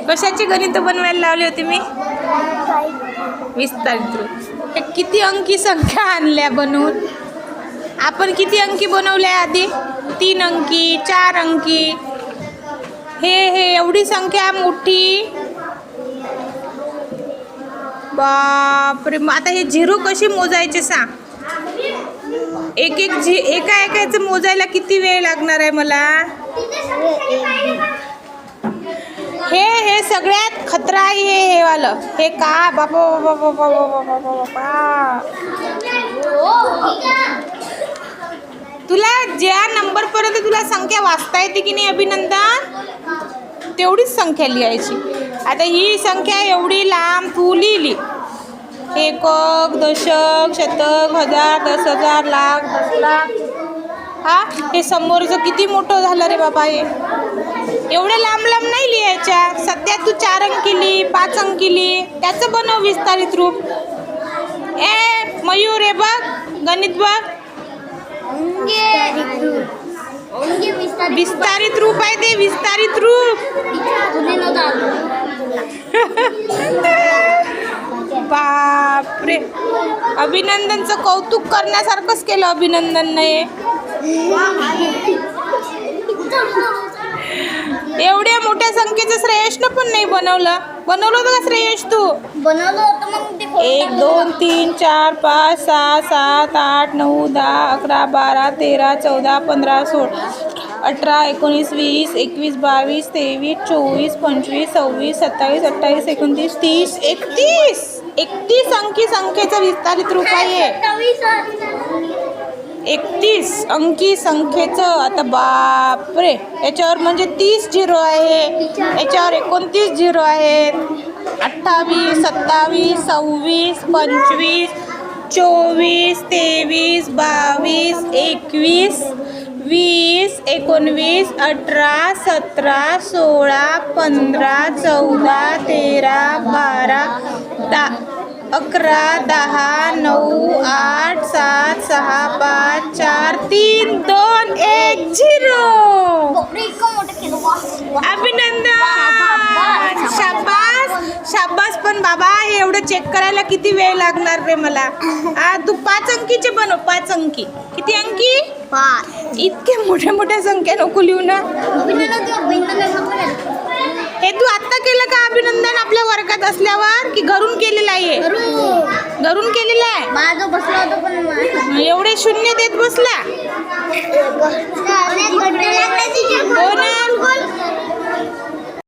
कशाची गणित बनवायला लावली होती मी? विस्तारित रूप. हे किती अंकी संख्या आणल्या बनवून? आपण किती अंकी बनवल्या आधी? 3 अंकी, 4 अंकी. हे एवढी संख्या मोठी. बापरे. आता हे झिरो कशी मोजायचे सांग? एका एकाचं मोजायला किती वेळ लागणार आहे मला? हे सगळ्यात खतरा आहे हे वालं. हे का बाबा बाबा बाबा बाबा. तुला ज्या नंबर पर्यंत तुला संख्या वाचता येते की नाही अभिनंदन, तेवढीच संख्या लिहायची. आता ही संख्या एवढी लांब तू लिहिली. एकक, दशक, शतक, हजार, 10,000, लाख, 10 लाख. हा, हे समोरचं किती मोठं झालं रे बाबा. हे एवढे लांब लांब नाही लिहायच्या. सध्या तू 4 अंकी लिही, 5 अंकी लिही. त्याचं बनव विस्तारित रूप. मयूर हे बघ गणित बघ. विस्तारित रूप आहे ते. विस्तारित रूप. बापरे. अभिनंदनचं कौतुक करण्यासारखंच केलं अभिनंदनने. एवढ्या मोठ्या संख्येचं श्रेयसनं पण नाही बनवलं. बनवलं होतं का श्रेयस तू? बनवलं होतं मग ते 1 2 3 4 5 6 7 8 9 10 11 12 13 14 15 16 18 19 20 21 22 23 24 25 26 27 28 29 30 31 अंकी संख्येचं विस्तारित रूप आहे. 31 अंकी संख्येचं. आता बापरे, याच्यावर म्हणजे 30 झिरो आहे. याच्यावर 29 झिरो आहेत. 28 27 26 25 24 23 22 21 20 19 18 17 16 15 14 13 12 11 10 9 8 7 6 5 4 3 2 1 0. अभिनंदन. शाबास. पण बाबा हे एवढं चेक करायला किती वेळ लागणार रे मला? तू 5 अंकीचे बनव. 5 अंकी. किती अंकी? 5. इतके मोठ्या संख्या नको लिहू ना. हे तू आत्ता केलं का अभिनंदन आपल्या वर्गात असल्यावर, की घरून केलेलं आहे? घरून केलेलं आहे. माझं बसला होतं पण एवढे शून्य देत बसला.